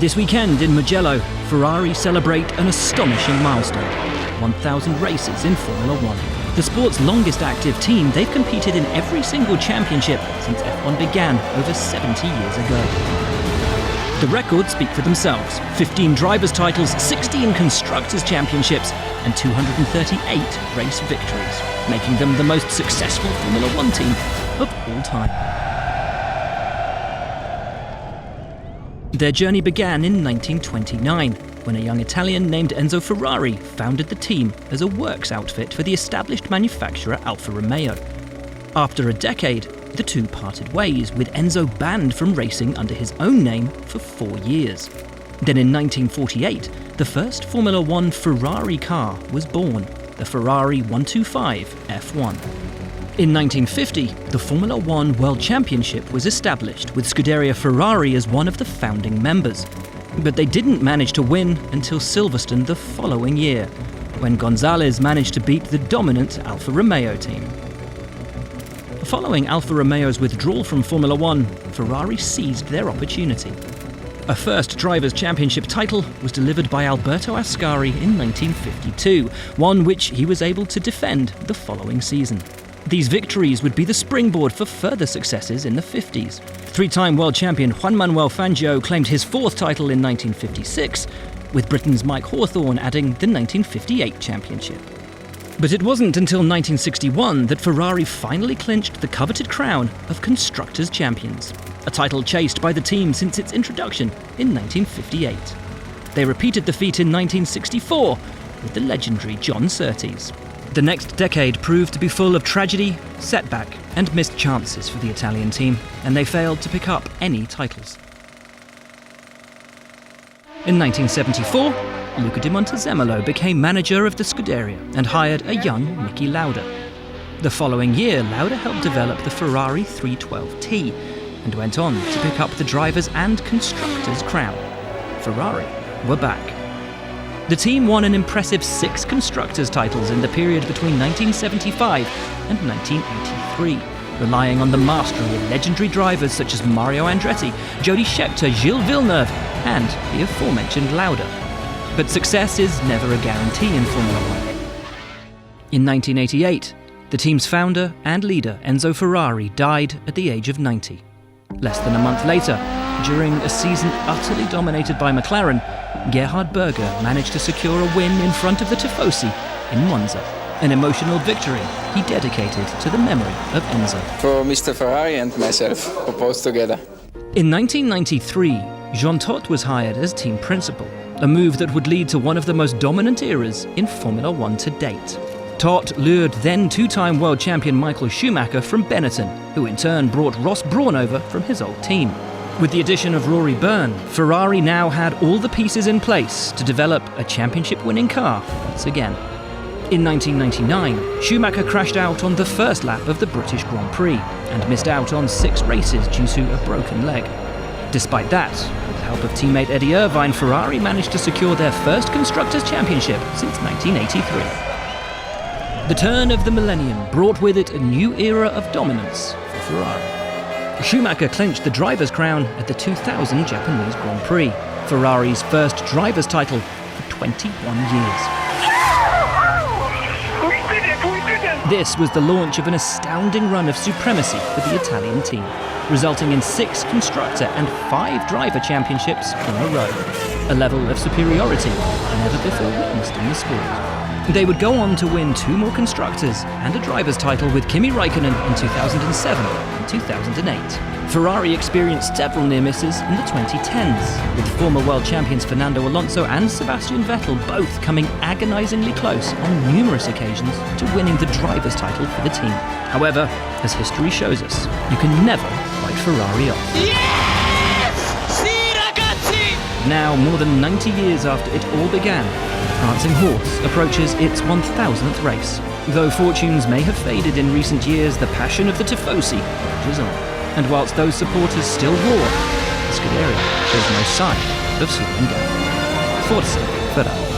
This weekend in Mugello, Ferrari celebrate an astonishing milestone: 1,000 races in Formula 1. The sport's longest active team, they've competed in every single championship since F1 began over 70 years ago. The records speak for themselves: 15 drivers' titles, 16 constructors' championships, and 238 race victories, making them the most successful Formula 1 team of all time. Their journey began in 1929, when a young Italian named Enzo Ferrari founded the team as a works outfit for the established manufacturer Alfa Romeo. After a decade, the two parted ways, with Enzo banned from racing under his own name for 4 years. Then in 1948, the first Formula 1 Ferrari car was born, the Ferrari 125 F1. In 1950, the Formula 1 World Championship was established, with Scuderia Ferrari as one of the founding members. But they didn't manage to win until Silverstone the following year, when Gonzalez managed to beat the dominant Alfa Romeo team. Following Alfa Romeo's withdrawal from Formula 1, Ferrari seized their opportunity. A first Drivers' Championship title was delivered by Alberto Ascari in 1952, one which he was able to defend the following season. These victories would be the springboard for further successes in the 50s. Three-time world champion Juan Manuel Fangio claimed his fourth title in 1956, with Britain's Mike Hawthorn adding the 1958 championship. But it wasn't until 1961 that Ferrari finally clinched the coveted crown of Constructors' Champions, a title chased by the team since its introduction in 1958. They repeated the feat in 1964 with the legendary John Surtees. The next decade proved to be full of tragedy, setback, and missed chances for the Italian team, and they failed to pick up any titles. In 1974, Luca di Montezemolo became manager of the Scuderia and hired a young Niki Lauda. The following year, Lauda helped develop the Ferrari 312T and went on to pick up the drivers' and constructors' crown. Ferrari were back. The team won an impressive 6 constructors' titles in the period between 1975 and 1983, relying on the mastery of legendary drivers such as Mario Andretti, Jody Scheckter, Gilles Villeneuve, and the aforementioned Lauda. But success is never a guarantee in Formula 1. In 1988, the team's founder and leader, Enzo Ferrari, died at the age of 90. Less than a month later, during a season utterly dominated by McLaren, Gerhard Berger managed to secure a win in front of the Tifosi in Monza, an emotional victory he dedicated to the memory of Enzo. For Mr. Ferrari and myself, proposed together. In 1993, Jean Todt was hired as team principal, a move that would lead to one of the most dominant eras in Formula 1 to date. Todt lured then two-time world champion Michael Schumacher from Benetton, who in turn brought Ross Brawn over from his old team. With the addition of Rory Byrne, Ferrari now had all the pieces in place to develop a championship-winning car once again. In 1999, Schumacher crashed out on the first lap of the British Grand Prix and missed out on 6 races due to a broken leg. Despite that, with the help of teammate Eddie Irvine, Ferrari managed to secure their first Constructors' Championship since 1983. The turn of the millennium brought with it a new era of dominance for Ferrari. Schumacher clinched the driver's crown at the 2000 Japanese Grand Prix, Ferrari's first driver's title for 21 years. This was the launch of an astounding run of supremacy for the Italian team, resulting in 6 constructor and 5 driver championships in a row, a level of superiority never before witnessed in the sport. They would go on to win 2 more constructors and a driver's title with Kimi Räikkönen in 2007 and 2008. Ferrari experienced several near misses in the 2010s, with former world champions Fernando Alonso and Sebastian Vettel both coming agonizingly close on numerous occasions to winning the driver's title for the team. However, as history shows us, you can never write Ferrari off. Yes! Sì, ragazzi! Now, more than 90 years after it all began, the Prancing Horse approaches its 1000th race. Though fortunes may have faded in recent years, the passion of the Tifosi rages on. And whilst those supporters still roar, the Scuderia shows no sign of slowing down. Forza Ferrari.